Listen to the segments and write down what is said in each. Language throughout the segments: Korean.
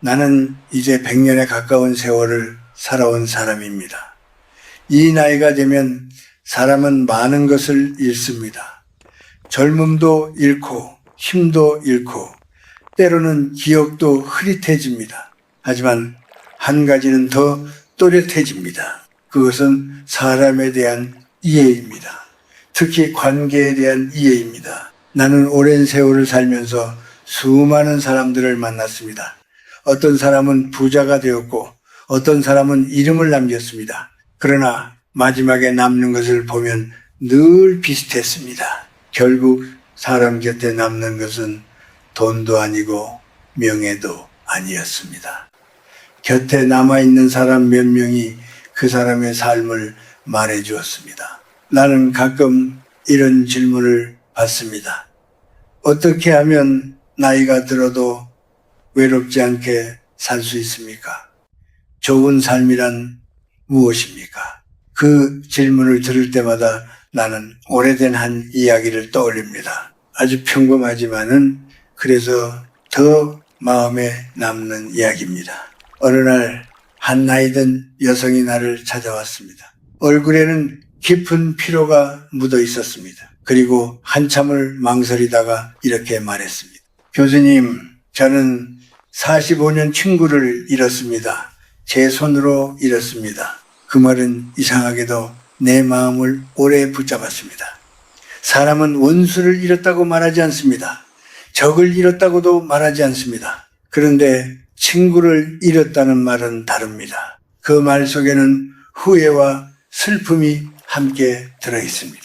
나는 이제 100년에 가까운 세월을 살아온 사람입니다. 이 나이가 되면 사람은 많은 것을 잃습니다. 젊음도 잃고 힘도 잃고 때로는 기억도 흐릿해집니다. 하지만 한 가지는 더 또렷해집니다. 그것은 사람에 대한 이해입니다. 특히 관계에 대한 이해입니다. 나는 오랜 세월을 살면서 수많은 사람들을 만났습니다. 어떤 사람은 부자가 되었고 어떤 사람은 이름을 남겼습니다. 그러나 마지막에 남는 것을 보면 늘 비슷했습니다. 결국 사람 곁에 남는 것은 돈도 아니고 명예도 아니었습니다. 곁에 남아있는 사람 몇 명이 그 사람의 삶을 말해주었습니다. 나는 가끔 이런 질문을 받습니다. 어떻게 하면 나이가 들어도 외롭지 않게 살 수 있습니까? 좋은 삶이란 무엇입니까? 그 질문을 들을 때마다 나는 오래된 한 이야기를 떠올립니다. 아주 평범하지만은 그래서 더 마음에 남는 이야기입니다. 어느 날 한 나이든 여성이 나를 찾아왔습니다. 얼굴에는 깊은 피로가 묻어 있었습니다. 그리고 한참을 망설이다가 이렇게 말했습니다. 교수님, 저는 45년 친구를 잃었습니다. 제 손으로 잃었습니다. 그 말은 이상하게도 내 마음을 오래 붙잡았습니다. 사람은 원수를 잃었다고 말하지 않습니다. 적을 잃었다고도 말하지 않습니다. 그런데 친구를 잃었다는 말은 다릅니다. 그 말 속에는 후회와 슬픔이 함께 들어있습니다.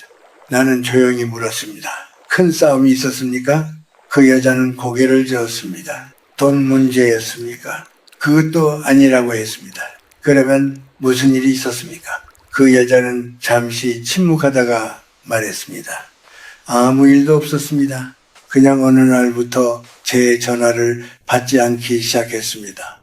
나는 조용히 물었습니다. 큰 싸움이 있었습니까? 그 여자는 고개를 저었습니다. 돈 문제였습니까? 그것도 아니라고 했습니다. 그러면 무슨 일이 있었습니까? 그 여자는 잠시 침묵하다가 말했습니다. 아무 일도 없었습니다. 그냥 어느 날부터 제 전화를 받지 않기 시작했습니다.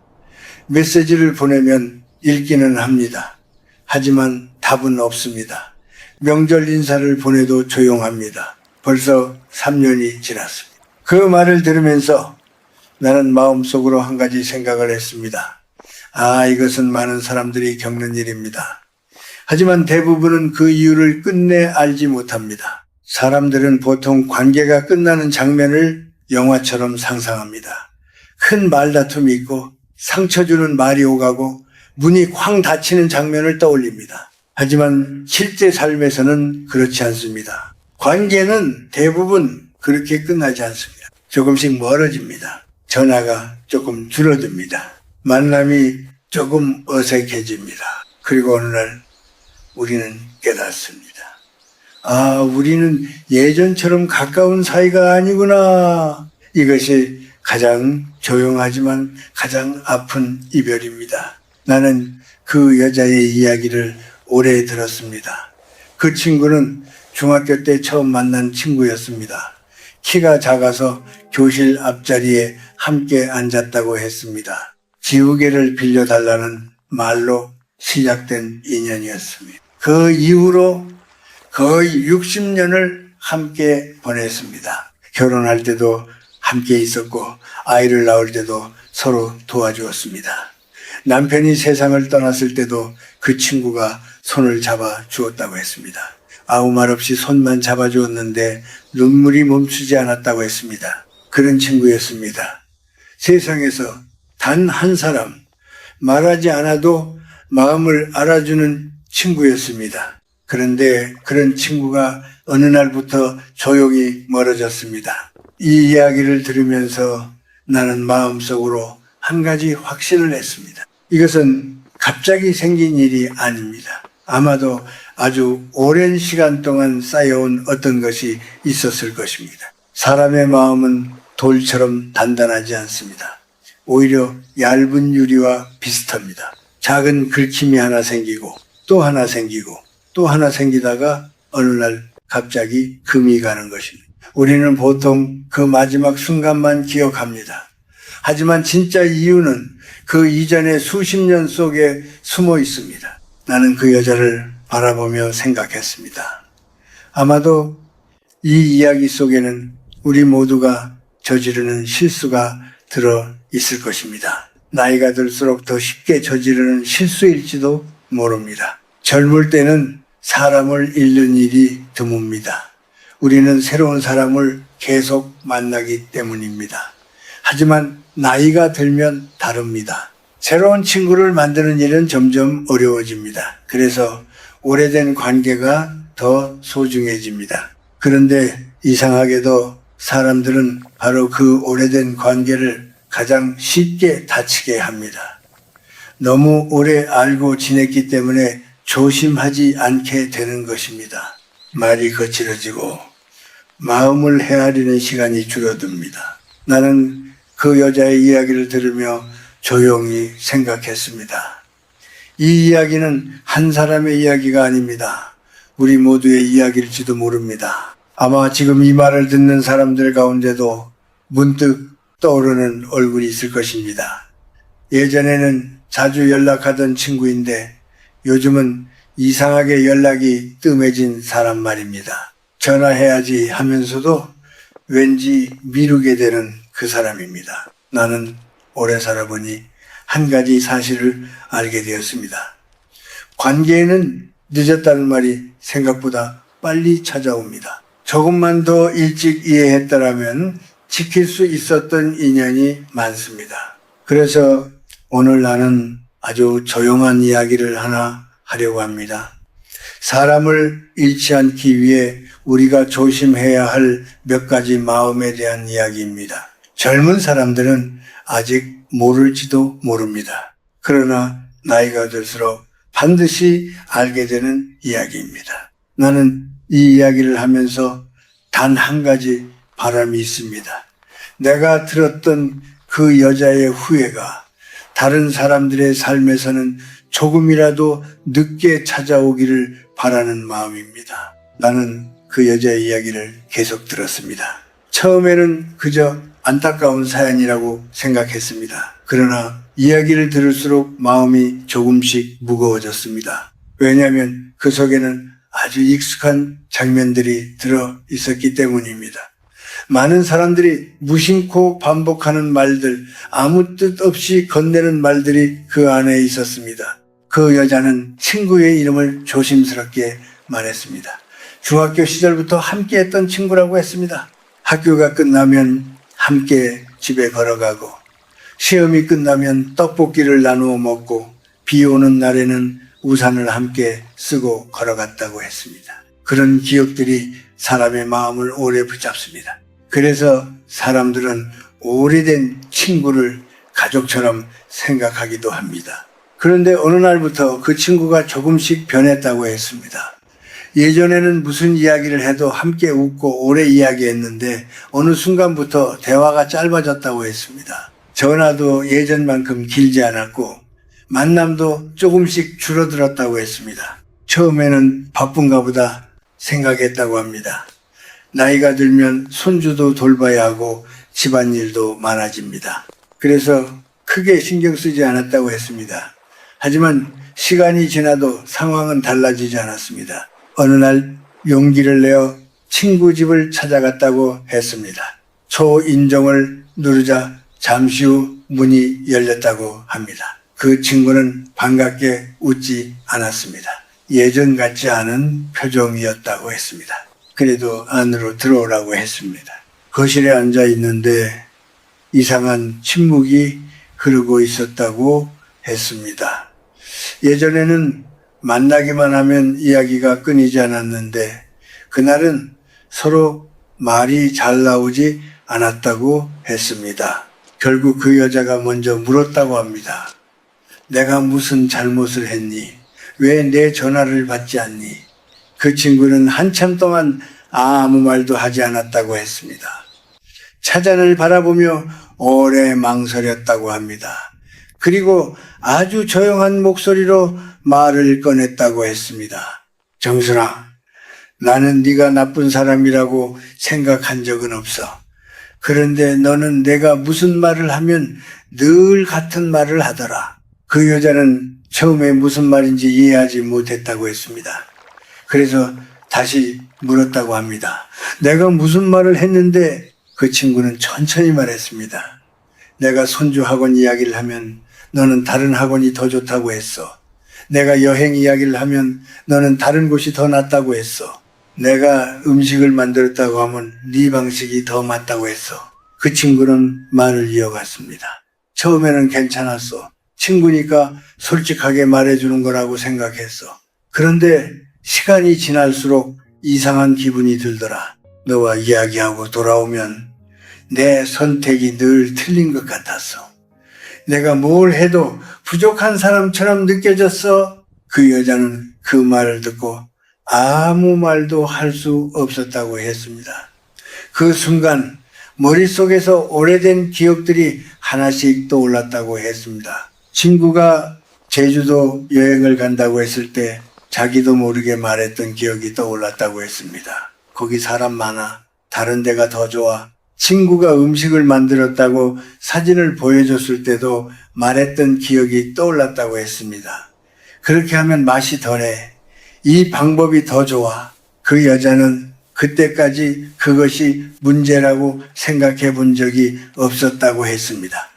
메시지를 보내면 읽기는 합니다. 하지만 답은 없습니다. 명절 인사를 보내도 조용합니다. 벌써 3년이 지났습니다. 그 말을 들으면서 나는 마음속으로 한 가지 생각을 했습니다. 이것은 많은 사람들이 겪는 일입니다. 하지만 대부분은 그 이유를 끝내 알지 못합니다. 사람들은 보통 관계가 끝나는 장면을 영화처럼 상상합니다. 큰 말다툼이 있고 상처 주는 말이 오가고 문이 쾅 닫히는 장면을 떠올립니다. 하지만 실제 삶에서는 그렇지 않습니다. 관계는 대부분 그렇게 끝나지 않습니다. 조금씩 멀어집니다. 전화가 조금 줄어듭니다. 만남이 조금 어색해집니다. 그리고 어느 날 우리는 깨닫습니다. 우리는 예전처럼 가까운 사이가 아니구나. 이것이 가장 조용하지만 가장 아픈 이별입니다. 나는 그 여자의 이야기를 오래 들었습니다. 그 친구는 중학교 때 처음 만난 친구였습니다. 키가 작아서 교실 앞자리에 함께 앉았다고 했습니다. 지우개를 빌려달라는 말로 시작된 인연이었습니다. 그 이후로 거의 60년을 함께 보냈습니다. 결혼할 때도 함께 있었고 아이를 낳을 때도 서로 도와주었습니다. 남편이 세상을 떠났을 때도 그 친구가 손을 잡아 주었다고 했습니다. 아무 말 없이 손만 잡아주었는데 눈물이 멈추지 않았다고 했습니다. 그런 친구였습니다. 세상에서 단 한 사람, 말하지 않아도 마음을 알아주는 친구였습니다. 그런데 그런 친구가 어느 날부터 조용히 멀어졌습니다. 이 이야기를 들으면서 나는 마음속으로 한 가지 확신을 했습니다. 이것은 갑자기 생긴 일이 아닙니다. 아마도 아주 오랜 시간 동안 쌓여온 어떤 것이 있었을 것입니다. 사람의 마음은 돌처럼 단단하지 않습니다. 오히려 얇은 유리와 비슷합니다. 작은 긁힘이 하나 생기고 또 하나 생기고 또 하나 생기다가 어느 날 갑자기 금이 가는 것입니다. 우리는 보통 그 마지막 순간만 기억합니다. 하지만 진짜 이유는 그 이전의 수십 년 속에 숨어 있습니다. 나는 그 여자를 바라보며 생각했습니다. 아마도 이 이야기 속에는 우리 모두가 저지르는 실수가 들어 있을 것입니다. 나이가 들수록 더 쉽게 저지르는 실수일지도 모릅니다. 젊을 때는 사람을 잃는 일이 드뭅니다. 우리는 새로운 사람을 계속 만나기 때문입니다. 하지만 나이가 들면 다릅니다. 새로운 친구를 만드는 일은 점점 어려워집니다. 그래서 오래된 관계가 더 소중해집니다. 그런데 이상하게도 사람들은 바로 그 오래된 관계를 가장 쉽게 다치게 합니다. 너무 오래 알고 지냈기 때문에 조심하지 않게 되는 것입니다. 말이 거칠어지고 마음을 헤아리는 시간이 줄어듭니다. 나는 그 여자의 이야기를 들으며 조용히 생각했습니다. 이 이야기는 한 사람의 이야기가 아닙니다. 우리 모두의 이야기일지도 모릅니다. 아마 지금 이 말을 듣는 사람들 가운데도 문득 떠오르는 얼굴이 있을 것입니다. 예전에는 자주 연락하던 친구인데 요즘은 이상하게 연락이 뜸해진 사람 말입니다. 전화해야지 하면서도 왠지 미루게 되는 그 사람입니다. 나는 오래 살아보니 한 가지 사실을 알게 되었습니다. 관계에는 늦었다는 말이 생각보다 빨리 찾아옵니다. 조금만 더 일찍 이해했더라면 지킬 수 있었던 인연이 많습니다. 그래서 오늘 나는 아주 조용한 이야기를 하나 하려고 합니다. 사람을 잃지 않기 위해 우리가 조심해야 할 몇 가지 마음에 대한 이야기입니다. 젊은 사람들은 아직 모를지도 모릅니다. 그러나 나이가 들수록 반드시 알게 되는 이야기입니다. 나는 이 이야기를 하면서 단 한 가지 바람이 있습니다. 내가 들었던 그 여자의 후회가 다른 사람들의 삶에서는 조금이라도 늦게 찾아오기를 바라는 마음입니다. 나는 그 여자의 이야기를 계속 들었습니다. 처음에는 그저 안타까운 사연이라고 생각했습니다. 그러나 이야기를 들을수록 마음이 조금씩 무거워졌습니다. 왜냐하면 그 속에는 아주 익숙한 장면들이 들어 있었기 때문입니다. 많은 사람들이 무심코 반복하는 말들, 아무 뜻 없이 건네는 말들이 그 안에 있었습니다. 그 여자는 친구의 이름을 조심스럽게 말했습니다. 중학교 시절부터 함께했던 친구라고 했습니다. 학교가 끝나면 함께 집에 걸어가고 시험이 끝나면 떡볶이를 나누어 먹고 비 오는 날에는 우산을 함께 쓰고 걸어갔다고 했습니다. 그런 기억들이 사람의 마음을 오래 붙잡습니다. 그래서 사람들은 오래된 친구를 가족처럼 생각하기도 합니다. 그런데 어느 날부터 그 친구가 조금씩 변했다고 했습니다. 예전에는 무슨 이야기를 해도 함께 웃고 오래 이야기했는데 어느 순간부터 대화가 짧아졌다고 했습니다. 전화도 예전만큼 길지 않았고 만남도 조금씩 줄어들었다고 했습니다. 처음에는 바쁜가 보다 생각했다고 합니다. 나이가 들면 손주도 돌봐야 하고 집안일도 많아집니다. 그래서 크게 신경 쓰지 않았다고 했습니다. 하지만 시간이 지나도 상황은 달라지지 않았습니다. 어느 날 용기를 내어 친구 집을 찾아갔다고 했습니다. 초인종을 누르자 잠시 후 문이 열렸다고 합니다. 그 친구는 반갑게 웃지 않았습니다. 예전 같지 않은 표정이었다고 했습니다. 그래도 안으로 들어오라고 했습니다. 거실에 앉아 있는데 이상한 침묵이 흐르고 있었다고 했습니다. 예전에는 만나기만 하면 이야기가 끊이지 않았는데 그날은 서로 말이 잘 나오지 않았다고 했습니다. 결국 그 여자가 먼저 물었다고 합니다. 내가 무슨 잘못을 했니? 왜 내 전화를 받지 않니? 그 친구는 한참 동안 아무 말도 하지 않았다고 했습니다. 차잔을 바라보며 오래 망설였다고 합니다. 그리고 아주 조용한 목소리로 말을 꺼냈다고 했습니다. 정순아, 나는 네가 나쁜 사람이라고 생각한 적은 없어. 그런데 너는 내가 무슨 말을 하면 늘 같은 말을 하더라. 그 여자는 처음에 무슨 말인지 이해하지 못했다고 했습니다. 그래서 다시 물었다고 합니다. 내가 무슨 말을 했는데 그 친구는 천천히 말했습니다. 내가 손주 학원 이야기를 하면 너는 다른 학원이 더 좋다고 했어. 내가 여행 이야기를 하면 너는 다른 곳이 더 낫다고 했어. 내가 음식을 만들었다고 하면 네 방식이 더 맞다고 했어. 그 친구는 말을 이어갔습니다. 처음에는 괜찮았어. 친구니까 솔직하게 말해주는 거라고 생각했어. 그런데 시간이 지날수록 이상한 기분이 들더라. 너와 이야기하고 돌아오면 내 선택이 늘 틀린 것 같았어. 내가 뭘 해도 부족한 사람처럼 느껴졌어. 그 여자는 그 말을 듣고 아무 말도 할 수 없었다고 했습니다. 그 순간 머릿속에서 오래된 기억들이 하나씩 떠올랐다고 했습니다. 친구가 제주도 여행을 간다고 했을 때 자기도 모르게 말했던 기억이 떠올랐다고 했습니다. 거기 사람 많아. 다른 데가 더 좋아. 친구가 음식을 만들었다고 사진을 보여줬을 때도 말했던 기억이 떠올랐다고 했습니다. 그렇게 하면 맛이 덜해. 이 방법이 더 좋아. 그 여자는 그때까지 그것이 문제라고 생각해 본 적이 없었다고 했습니다.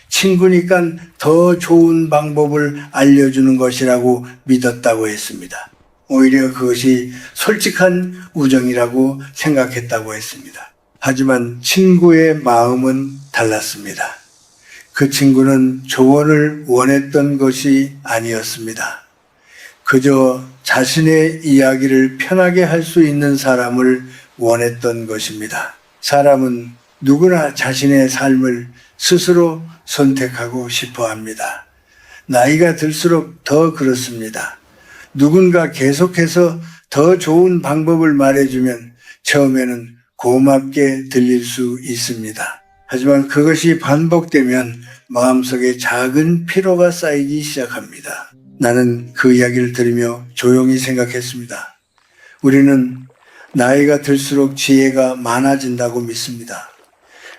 친구니까 더 좋은 방법을 알려주는 것이라고 믿었다고 했습니다. 오히려 그것이 솔직한 우정이라고 생각했다고 했습니다. 하지만 친구의 마음은 달랐습니다. 그 친구는 조언을 원했던 것이 아니었습니다. 그저 자신의 이야기를 편하게 할 수 있는 사람을 원했던 것입니다. 사람은 누구나 자신의 삶을 스스로 선택하고 싶어 합니다. 나이가 들수록 더 그렇습니다. 누군가 계속해서 더 좋은 방법을 말해주면 처음에는 고맙게 들릴 수 있습니다. 하지만 그것이 반복되면 마음속에 작은 피로가 쌓이기 시작합니다. 나는 그 이야기를 들으며 조용히 생각했습니다. 우리는 나이가 들수록 지혜가 많아진다고 믿습니다.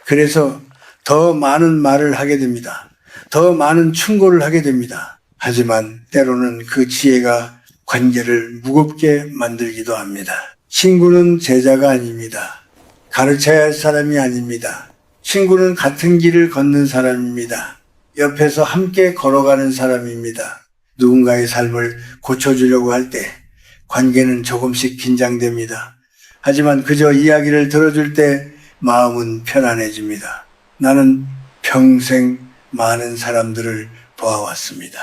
그래서 더 많은 말을 하게 됩니다. 더 많은 충고를 하게 됩니다. 하지만 때로는 그 지혜가 관계를 무겁게 만들기도 합니다. 친구는 제자가 아닙니다. 가르쳐야 할 사람이 아닙니다. 친구는 같은 길을 걷는 사람입니다. 옆에서 함께 걸어가는 사람입니다. 누군가의 삶을 고쳐주려고 할 때 관계는 조금씩 긴장됩니다. 하지만 그저 이야기를 들어줄 때 마음은 편안해집니다. 나는 평생 많은 사람들을 보아왔습니다.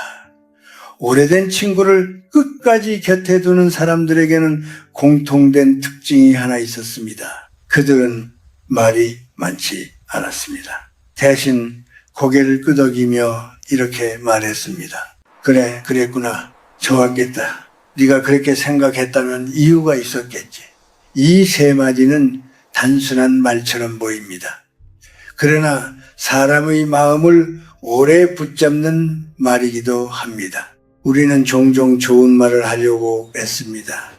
오래된 친구를 끝까지 곁에 두는 사람들에게는 공통된 특징이 하나 있었습니다. 그들은 말이 많지 않았습니다. 대신 고개를 끄덕이며 이렇게 말했습니다. 그래, 그랬구나. 좋았겠다. 네가 그렇게 생각했다면 이유가 있었겠지. 이 세 마디는 단순한 말처럼 보입니다. 그러나 사람의 마음을 오래 붙잡는 말이기도 합니다. 우리는 종종 좋은 말을 하려고 애씁니다.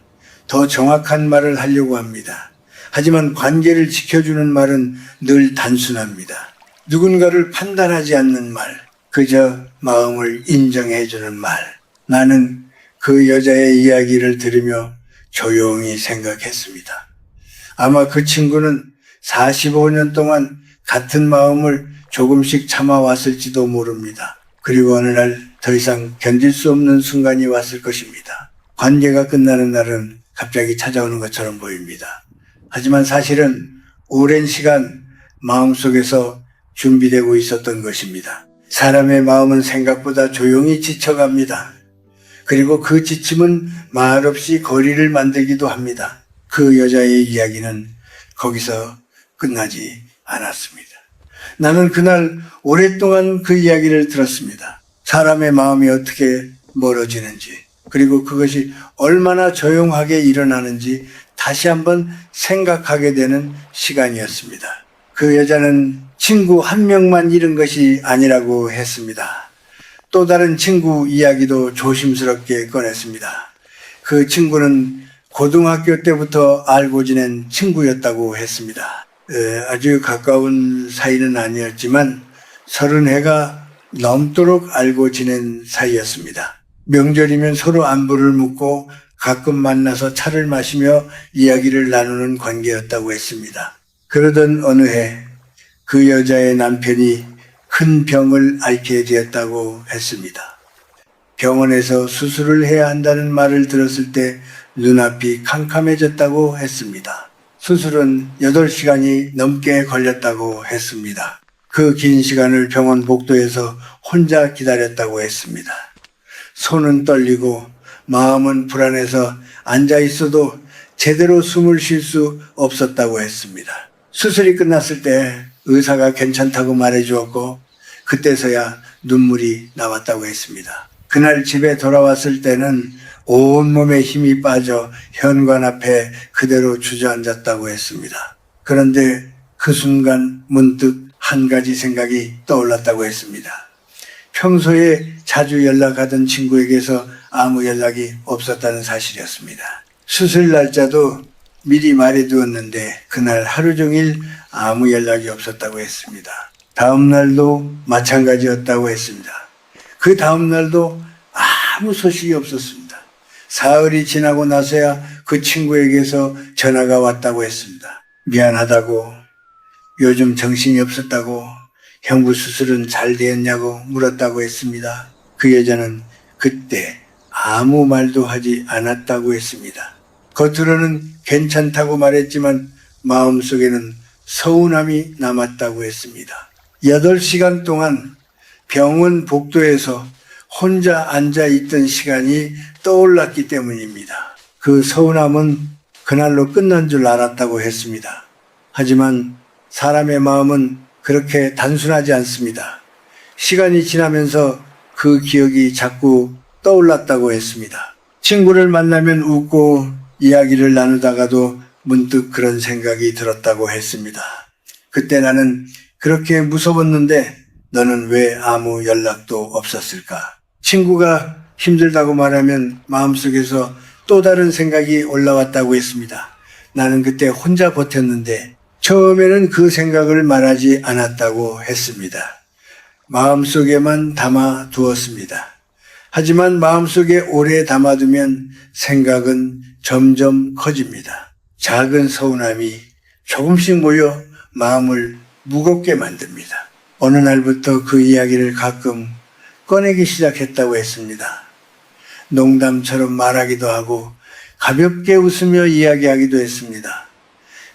더 정확한 말을 하려고 합니다. 하지만 관계를 지켜주는 말은 늘 단순합니다. 누군가를 판단하지 않는 말, 그저 마음을 인정해주는 말. 나는 그 여자의 이야기를 들으며 조용히 생각했습니다. 아마 그 친구는 45년 동안 같은 마음을 조금씩 참아왔을지도 모릅니다. 그리고 어느 날 더 이상 견딜 수 없는 순간이 왔을 것입니다. 관계가 끝나는 날은 갑자기 찾아오는 것처럼 보입니다. 하지만 사실은 오랜 시간 마음속에서 준비되고 있었던 것입니다. 사람의 마음은 생각보다 조용히 지쳐갑니다. 그리고 그 지침은 말없이 거리를 만들기도 합니다. 그 여자의 이야기는 거기서 끝나지 않았습니다. 나는 그날 오랫동안 그 이야기를 들었습니다. 사람의 마음이 어떻게 멀어지는지, 그리고 그것이 얼마나 조용하게 일어나는지 다시 한번 생각하게 되는 시간이었습니다. 그 여자는 친구 한 명만 잃은 것이 아니라고 했습니다. 또 다른 친구 이야기도 조심스럽게 꺼냈습니다. 그 친구는 고등학교 때부터 알고 지낸 친구였다고 했습니다. 아주 가까운 사이는 아니었지만 30해가 넘도록 알고 지낸 사이였습니다. 명절이면 서로 안부를 묻고 가끔 만나서 차를 마시며 이야기를 나누는 관계였다고 했습니다. 그러던 어느 해 그 여자의 남편이 큰 병을 앓게 되었다고 했습니다. 병원에서 수술을 해야 한다는 말을 들었을 때 눈앞이 캄캄해졌다고 했습니다. 수술은 8시간이 넘게 걸렸다고 했습니다. 그 긴 시간을 병원 복도에서 혼자 기다렸다고 했습니다. 손은 떨리고 마음은 불안해서 앉아 있어도 제대로 숨을 쉴 수 없었다고 했습니다. 수술이 끝났을 때 의사가 괜찮다고 말해주었고 그때서야 눈물이 나왔다고 했습니다. 그날 집에 돌아왔을 때는 온몸에 힘이 빠져 현관 앞에 그대로 주저앉았다고 했습니다. 그런데 그 순간 문득 한 가지 생각이 떠올랐다고 했습니다. 평소에 자주 연락하던 친구에게서 아무 연락이 없었다는 사실이었습니다. 수술 날짜도 미리 말해두었는데 그날 하루 종일 아무 연락이 없었다고 했습니다. 다음 날도 마찬가지였다고 했습니다. 그 다음 날도 아무 소식이 없었습니다. 사흘이 지나고 나서야 그 친구에게서 전화가 왔다고 했습니다. 미안하다고, 요즘 정신이 없었다고, 형부 수술은 잘 되었냐고 물었다고 했습니다. 그 여자는 그때 아무 말도 하지 않았다고 했습니다. 겉으로는 괜찮다고 말했지만 마음속에는 서운함이 남았다고 했습니다. 8시간 동안 병원 복도에서 혼자 앉아 있던 시간이 떠올랐기 때문입니다. 그 서운함은 그날로 끝난 줄 알았다고 했습니다. 하지만 사람의 마음은 그렇게 단순하지 않습니다. 시간이 지나면서 그 기억이 자꾸 떠올랐다고 했습니다. 친구를 만나면 웃고 이야기를 나누다가도 문득 그런 생각이 들었다고 했습니다. 그때 나는 그렇게 무서웠는데 너는 왜 아무 연락도 없었을까? 친구가 힘들다고 말하면 마음속에서 또 다른 생각이 올라왔다고 했습니다. 나는 그때 혼자 버텼는데 처음에는 그 생각을 말하지 않았다고 했습니다. 마음속에만 담아 두었습니다. 하지만 마음속에 오래 담아두면 생각은 점점 커집니다. 작은 서운함이 조금씩 모여 마음을 무겁게 만듭니다. 어느 날부터 그 이야기를 가끔 꺼내기 시작했다고 했습니다. 농담처럼 말하기도 하고 가볍게 웃으며 이야기하기도 했습니다.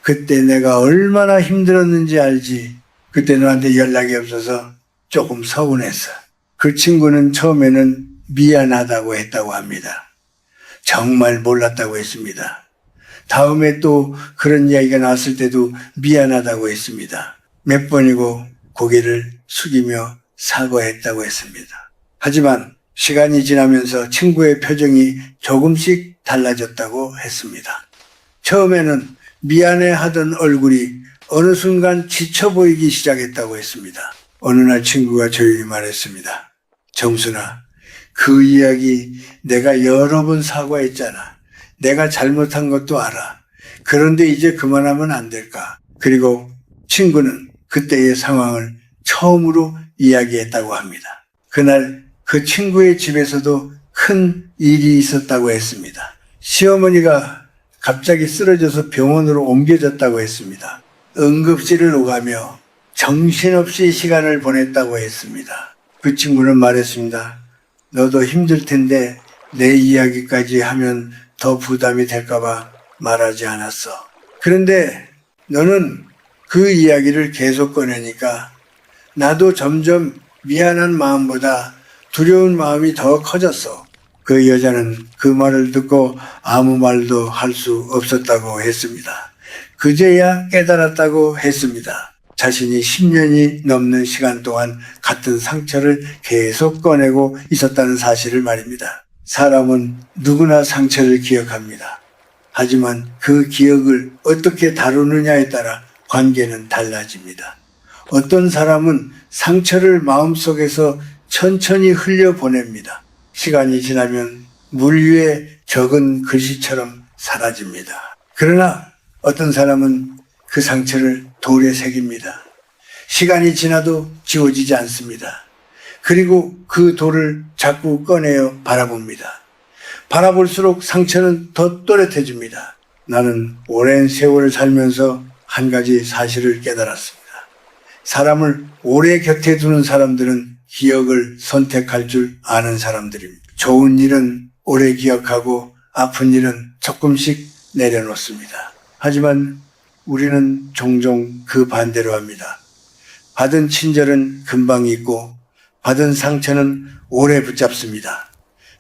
그때 내가 얼마나 힘들었는지 알지. 그때 너한테 연락이 없어서 조금 서운했어. 그 친구는 처음에는 미안하다고 했다고 합니다. 정말 몰랐다고 했습니다. 다음에 또 그런 이야기가 나왔을 때도 미안하다고 했습니다. 몇 번이고 고개를 숙이며 사과했다고 했습니다. 하지만 시간이 지나면서 친구의 표정이 조금씩 달라졌다고 했습니다. 처음에는 미안해하던 얼굴이 어느 순간 지쳐 보이기 시작했다고 했습니다. 어느 날 친구가 조용히 말했습니다. 정순아, 그 이야기 내가 여러 번 사과했잖아. 내가 잘못한 것도 알아. 그런데 이제 그만하면 안 될까? 그리고 친구는 그때의 상황을 처음으로 이야기했다고 합니다. 그날 그 친구의 집에서도 큰 일이 있었다고 했습니다. 시어머니가 갑자기 쓰러져서 병원으로 옮겨졌다고 했습니다. 응급실을 오가며 정신없이 시간을 보냈다고 했습니다. 그 친구는 말했습니다. 너도 힘들 텐데 내 이야기까지 하면 더 부담이 될까봐 말하지 않았어. 그런데 너는 그 이야기를 계속 꺼내니까 나도 점점 미안한 마음보다 두려운 마음이 더 커졌어. 그 여자는 그 말을 듣고 아무 말도 할 수 없었다고 했습니다. 그제야 깨달았다고 했습니다. 자신이 10년이 넘는 시간 동안 같은 상처를 계속 꺼내고 있었다는 사실을 말입니다. 사람은 누구나 상처를 기억합니다. 하지만 그 기억을 어떻게 다루느냐에 따라 관계는 달라집니다. 어떤 사람은 상처를 마음속에서 천천히 흘려보냅니다. 시간이 지나면 물 위에 적은 글씨처럼 사라집니다. 그러나 어떤 사람은 그 상처를 돌에 새깁니다. 시간이 지나도 지워지지 않습니다. 그리고 그 돌을 자꾸 꺼내어 바라봅니다. 바라볼수록 상처는 더 또렷해집니다. 나는 오랜 세월을 살면서 한 가지 사실을 깨달았습니다. 사람을 오래 곁에 두는 사람들은 기억을 선택할 줄 아는 사람들입니다. 좋은 일은 오래 기억하고 아픈 일은 조금씩 내려놓습니다. 하지만 우리는 종종 그 반대로 합니다. 받은 친절은 금방 잊고 받은 상처는 오래 붙잡습니다.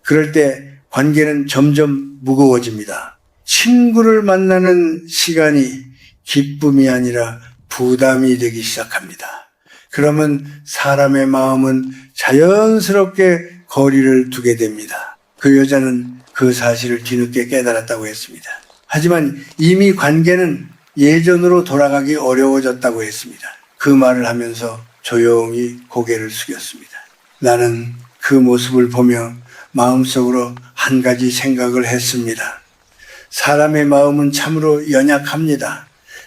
그럴 때 관계는 점점 무거워집니다. 친구를 만나는 시간이 기쁨이 아니라 부담이 되기 시작합니다. 그러면 사람의 마음은 자연스럽게 거리를 두게 됩니다. 그 여자는 그 사실을 뒤늦게 깨달았다고 했습니다. 하지만 이미 관계는 예전으로 돌아가기 어려워졌다고 했습니다. 그 말을 하면서 조용히 고개를 숙였습니다. 나는 그 모습을 보며 마음속으로 한 가지 생각을 했습니다. 사람의 마음은 참으로 연약합니다.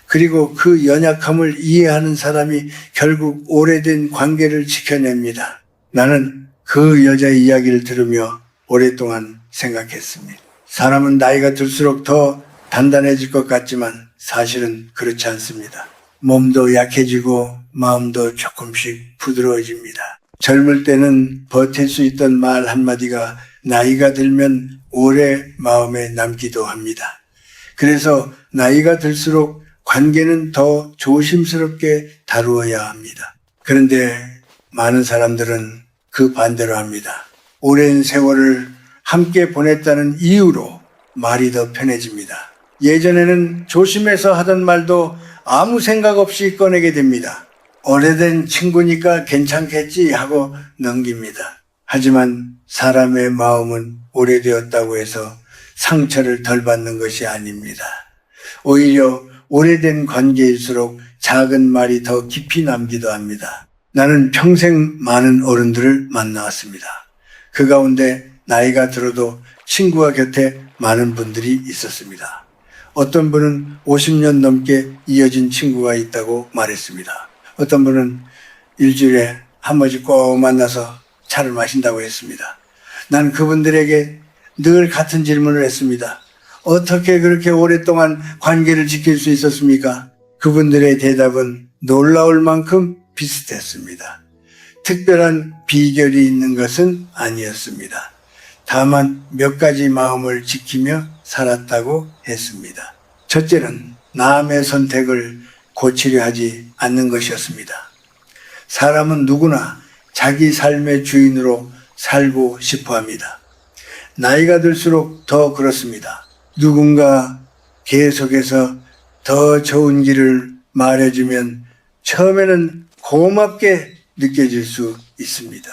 그리고 그 연약함을 이해하는 사람이 결국 오래된 관계를 지켜냅니다. 나는 그 여자의 이야기를 들으며 오랫동안 생각했습니다. 사람은 나이가 들수록 더 단단해질 것 같지만 사실은 그렇지 않습니다. 몸도 약해지고 마음도 조금씩 부드러워집니다. 젊을 때는 버틸 수 있던 말 한마디가 나이가 들면 오래 마음에 남기도 합니다. 그래서 나이가 들수록 관계는 더 조심스럽게 다루어야 합니다. 그런데 많은 사람들은 그 반대로 합니다. 오랜 세월을 함께 보냈다는 이유로 말이 더 편해집니다. 예전에는 조심해서 하던 말도 아무 생각 없이 꺼내게 됩니다. 오래된 친구니까 괜찮겠지 하고 넘깁니다. 하지만 사람의 마음은 오래되었다고 해서 상처를 덜 받는 것이 아닙니다. 오히려 오래된 관계일수록 작은 말이 더 깊이 남기도 합니다. 나는 평생 많은 어른들을 만나왔습니다. 그 가운데 나이가 들어도 친구와 곁에 많은 분들이 있었습니다. 어떤 분은 50년 넘게 이어진 친구가 있다고 말했습니다. 어떤 분은 일주일에 한 번씩 꼭 만나서 차를 마신다고 했습니다. 난 그분들에게 늘 같은 질문을 했습니다. 어떻게 그렇게 오랫동안 관계를 지킬 수 있었습니까? 그분들의 대답은 놀라울 만큼 비슷했습니다. 특별한 비결이 있는 것은 아니었습니다. 다만 몇 가지 마음을 지키며 살았다고 했습니다. 첫째는 남의 선택을 고치려 하지 않는 것이었습니다. 사람은 누구나 자기 삶의 주인으로 살고 싶어 합니다. 나이가 들수록 더 그렇습니다. 누군가 계속해서 더 좋은 길을 말해주면 처음에는 고맙게 느껴질 수 있습니다.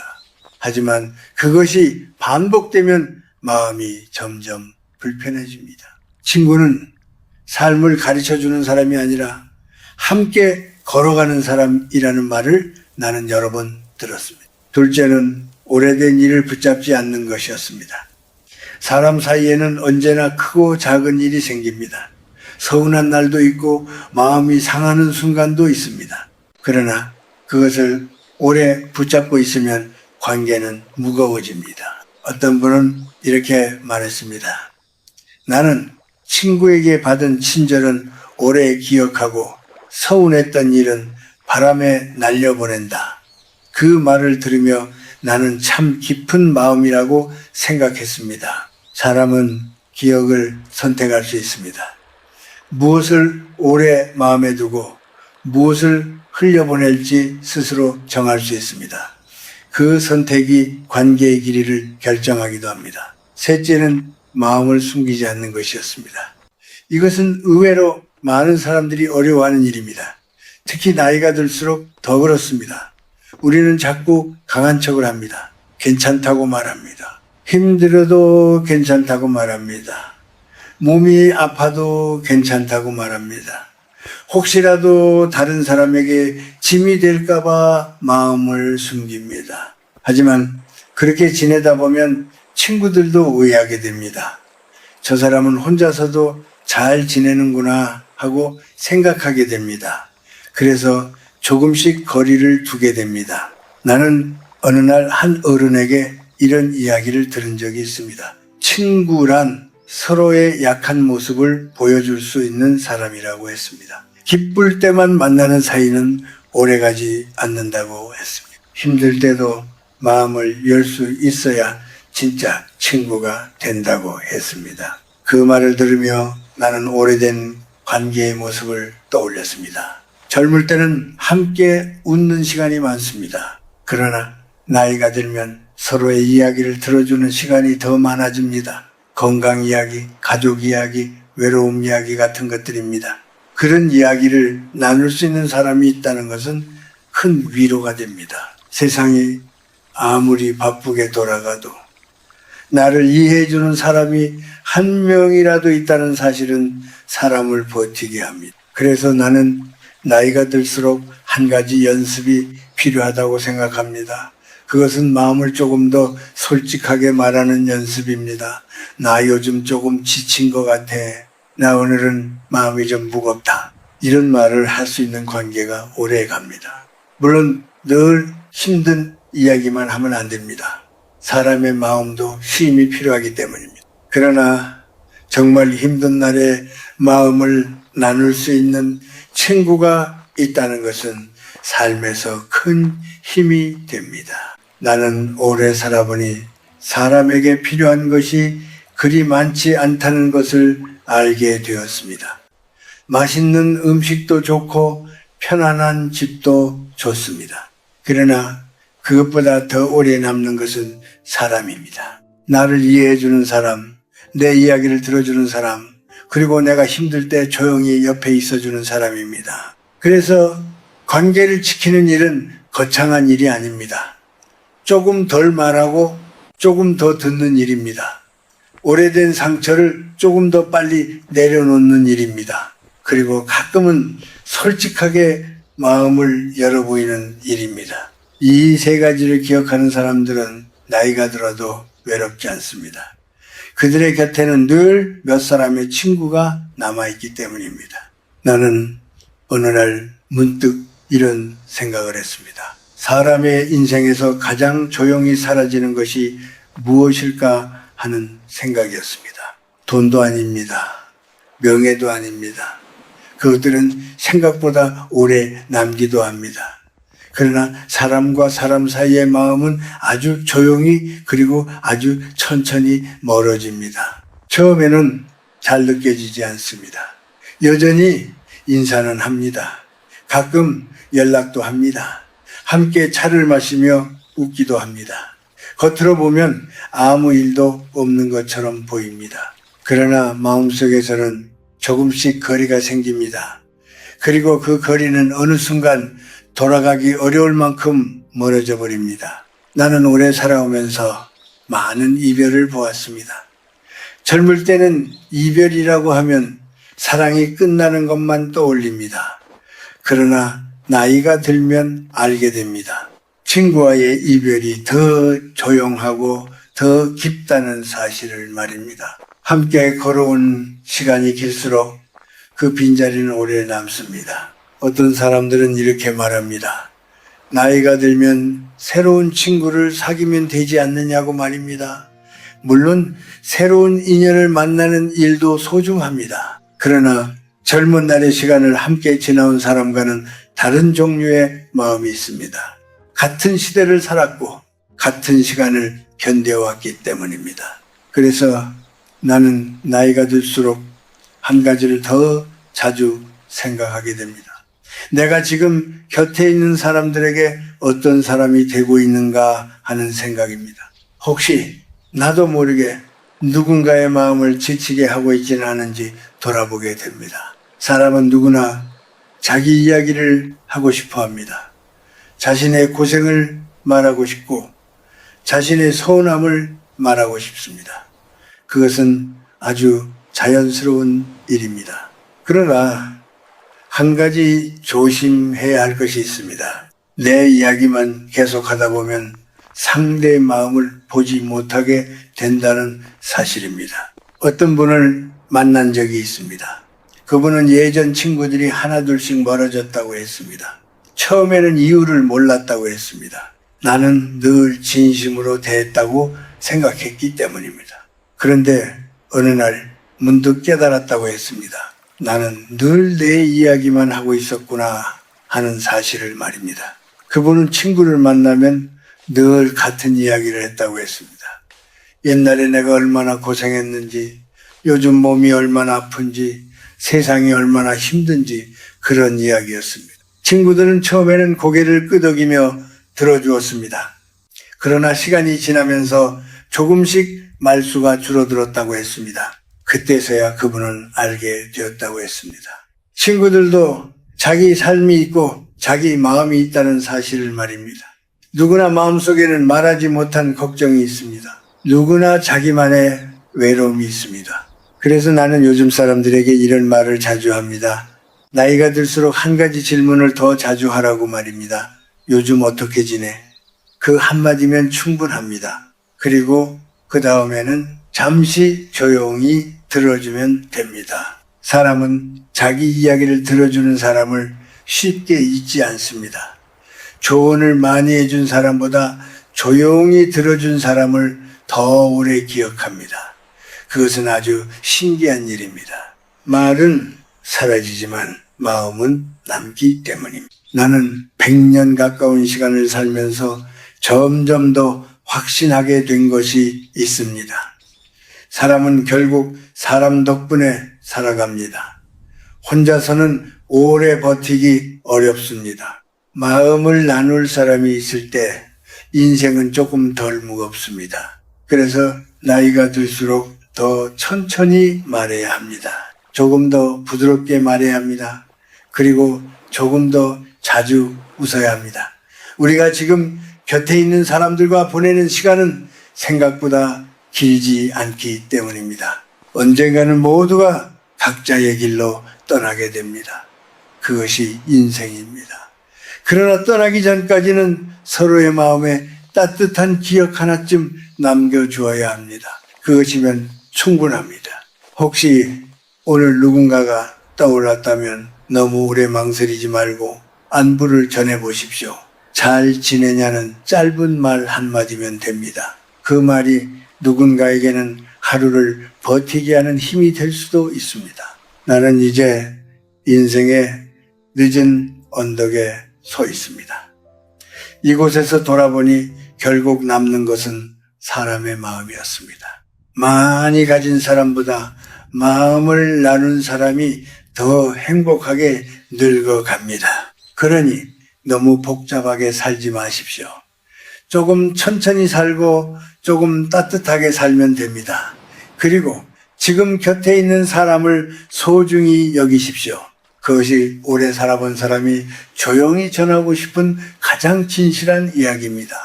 하지만 그것이 반복되면 마음이 점점 불편해집니다. 친구는 삶을 가르쳐주는 사람이 아니라 함께 걸어가는 사람이라는 말을 나는 여러 번 들었습니다. 둘째는 오래된 일을 붙잡지 않는 것이었습니다. 사람 사이에는 언제나 크고 작은 일이 생깁니다. 서운한 날도 있고 마음이 상하는 순간도 있습니다. 그러나 그것을 오래 붙잡고 있으면 관계는 무거워집니다. 어떤 분은 이렇게 말했습니다. 나는 친구에게 받은 친절은 오래 기억하고 서운했던 일은 바람에 날려보낸다. 그 말을 들으며 나는 참 깊은 마음이라고 생각했습니다. 사람은 기억을 선택할 수 있습니다. 무엇을 오래 마음에 두고 무엇을 흘려보낼지 스스로 정할 수 있습니다. 그 선택이 관계의 길이를 결정하기도 합니다. 셋째는 마음을 숨기지 않는 것이었습니다. 이것은 의외로 많은 사람들이 어려워하는 일입니다. 특히 나이가 들수록 더 그렇습니다. 우리는 자꾸 강한 척을 합니다. 괜찮다고 말합니다. 힘들어도 괜찮다고 말합니다. 몸이 아파도 괜찮다고 말합니다. 혹시라도 다른 사람에게 짐이 될까봐 마음을 숨깁니다. 하지만 그렇게 지내다 보면 친구들도 오해하게 됩니다. 저 사람은 혼자서도 잘 지내는구나 하고 생각하게 됩니다. 그래서 조금씩 거리를 두게 됩니다. 나는 어느 날 한 어른에게 이런 이야기를 들은 적이 있습니다. 친구란 서로의 약한 모습을 보여줄 수 있는 사람이라고 했습니다. 기쁠 때만 만나는 사이는 오래가지 않는다고 했습니다. 힘들 때도 마음을 열 수 있어야 진짜 친구가 된다고 했습니다. 그 말을 들으며 나는 오래된 관계의 모습을 떠올렸습니다. 젊을 때는 함께 웃는 시간이 많습니다. 그러나 나이가 들면 서로의 이야기를 들어주는 시간이 더 많아집니다. 건강 이야기, 가족 이야기, 외로움 이야기 같은 것들입니다. 그런 이야기를 나눌 수 있는 사람이 있다는 것은 큰 위로가 됩니다. 세상이 아무리 바쁘게 돌아가도 나를 이해해주는 사람이 한 명이라도 있다는 사실은 사람을 버티게 합니다. 그래서 나는 나이가 들수록 한 가지 연습이 필요하다고 생각합니다. 그것은 마음을 조금 더 솔직하게 말하는 연습입니다. 나 요즘 조금 지친 것 같아. 나 오늘은 마음이 좀 무겁다. 이런 말을 할 수 있는 관계가 오래 갑니다. 물론 늘 힘든 이야기만 하면 안 됩니다. 사람의 마음도 쉼이 필요하기 때문입니다. 그러나 정말 힘든 날에 마음을 나눌 수 있는 친구가 있다는 것은 삶에서 큰 힘이 됩니다. 나는 오래 살아보니 사람에게 필요한 것이 그리 많지 않다는 것을 알게 되었습니다. 맛있는 음식도 좋고 편안한 집도 좋습니다. 그러나 그것보다 더 오래 남는 것은 사람입니다. 나를 이해해주는 사람, 내 이야기를 들어주는 사람, 그리고 내가 힘들 때 조용히 옆에 있어주는 사람입니다. 그래서 관계를 지키는 일은 거창한 일이 아닙니다. 조금 덜 말하고 조금 더 듣는 일입니다. 오래된 상처를 조금 더 빨리 내려놓는 일입니다. 그리고 가끔은 솔직하게 마음을 열어보이는 일입니다. 이 세 가지를 기억하는 사람들은 나이가 들어도 외롭지 않습니다. 그들의 곁에는 늘 몇 사람의 친구가 남아있기 때문입니다. 나는 어느 날 문득 이런 생각을 했습니다. 사람의 인생에서 가장 조용히 사라지는 것이 무엇일까 하는 생각이었습니다. 돈도 아닙니다. 명예도 아닙니다. 그것들은 생각보다 오래 남기도 합니다. 그러나 사람과 사람 사이의 마음은 아주 조용히 그리고 아주 천천히 멀어집니다. 처음에는 잘 느껴지지 않습니다. 여전히 인사는 합니다. 가끔 연락도 합니다. 함께 차를 마시며 웃기도 합니다. 겉으로 보면 아무 일도 없는 것처럼 보입니다. 그러나 마음속에서는 조금씩 거리가 생깁니다. 그리고 그 거리는 어느 순간 돌아가기 어려울 만큼 멀어져 버립니다. 나는 오래 살아오면서 많은 이별을 보았습니다. 젊을 때는 이별이라고 하면 사랑이 끝나는 것만 떠올립니다. 그러나 나이가 들면 알게 됩니다. 친구와의 이별이 더 조용하고 더 깊다는 사실을 말입니다. 함께 걸어온 시간이 길수록 그 빈자리는 오래 남습니다. 어떤 사람들은 이렇게 말합니다. 나이가 들면 새로운 친구를 사귀면 되지 않느냐고 말입니다. 물론 새로운 인연을 만나는 일도 소중합니다. 그러나 젊은 날의 시간을 함께 지나온 사람과는 다른 종류의 마음이 있습니다. 같은 시대를 살았고 같은 시간을 견뎌왔기 때문입니다. 그래서 나는 나이가 들수록 한 가지를 더 자주 생각하게 됩니다. 내가 지금 곁에 있는 사람들에게 어떤 사람이 되고 있는가 하는 생각입니다. 혹시 나도 모르게 누군가의 마음을 지치게 하고 있지는 않은지 돌아보게 됩니다. 사람은 누구나 자기 이야기를 하고 싶어 합니다. 자신의 고생을 말하고 싶고 자신의 서운함을 말하고 싶습니다. 그것은 아주 자연스러운 일입니다. 그러나 한 가지 조심해야 할 것이 있습니다. 내 이야기만 계속하다 보면 상대의 마음을 보지 못하게 된다는 사실입니다. 어떤 분을 만난 적이 있습니다. 그분은 예전 친구들이 하나둘씩 멀어졌다고 했습니다. 처음에는 이유를 몰랐다고 했습니다. 나는 늘 진심으로 대했다고 생각했기 때문입니다. 그런데 어느 날 문득 깨달았다고 했습니다. 나는 늘 내 이야기만 하고 있었구나 하는 사실을 말입니다. 그분은 친구를 만나면 늘 같은 이야기를 했다고 했습니다. 옛날에 내가 얼마나 고생했는지, 요즘 몸이 얼마나 아픈지, 세상이 얼마나 힘든지 그런 이야기였습니다. 친구들은 처음에는 고개를 끄덕이며 들어주었습니다. 그러나 시간이 지나면서 조금씩 말수가 줄어들었다고 했습니다. 그때서야 그분을 알게 되었다고 했습니다. 친구들도 자기 삶이 있고 자기 마음이 있다는 사실을 말입니다. 누구나 마음속에는 말하지 못한 걱정이 있습니다. 누구나 자기만의 외로움이 있습니다. 그래서 나는 요즘 사람들에게 이런 말을 자주 합니다. 나이가 들수록 한 가지 질문을 더 자주 하라고 말입니다. 요즘 어떻게 지내? 그 한마디면 충분합니다. 그리고 그 다음에는 잠시 조용히 들어주면 됩니다. 사람은 자기 이야기를 들어주는 사람을 쉽게 잊지 않습니다. 조언을 많이 해준 사람보다 조용히 들어준 사람을 더 오래 기억합니다. 그것은 아주 신기한 일입니다. 말은 사라지지만 마음은 남기 때문입니다. 나는 100년 가까운 시간을 살면서 점점 더 확신하게 된 것이 있습니다. 사람은 결국 사람 덕분에 살아갑니다. 혼자서는 오래 버티기 어렵습니다. 마음을 나눌 사람이 있을 때 인생은 조금 덜 무겁습니다. 그래서 나이가 들수록 더 천천히 말해야 합니다. 조금 더 부드럽게 말해야 합니다. 그리고 조금 더 자주 웃어야 합니다. 우리가 지금 곁에 있는 사람들과 보내는 시간은 생각보다 길지 않기 때문입니다. 언젠가는 모두가 각자의 길로 떠나게 됩니다. 그것이 인생입니다. 그러나 떠나기 전까지는 서로의 마음에 따뜻한 기억 하나쯤 남겨주어야 합니다. 그것이면 충분합니다. 혹시 오늘 누군가가 떠올랐다면 너무 오래 망설이지 말고 안부를 전해보십시오. 잘 지내냐는 짧은 말 한마디면 됩니다. 그 말이 누군가에게는 하루를 버티게 하는 힘이 될 수도 있습니다. 나는 이제 인생의 늦은 언덕에 서 있습니다. 이곳에서 돌아보니 결국 남는 것은 사람의 마음이었습니다. 많이 가진 사람보다 마음을 나눈 사람이 더 행복하게 늙어갑니다. 그러니 너무 복잡하게 살지 마십시오. 조금 천천히 살고 조금 따뜻하게 살면 됩니다. 그리고 지금 곁에 있는 사람을 소중히 여기십시오. 그것이 오래 살아본 사람이 조용히 전하고 싶은 가장 진실한 이야기입니다.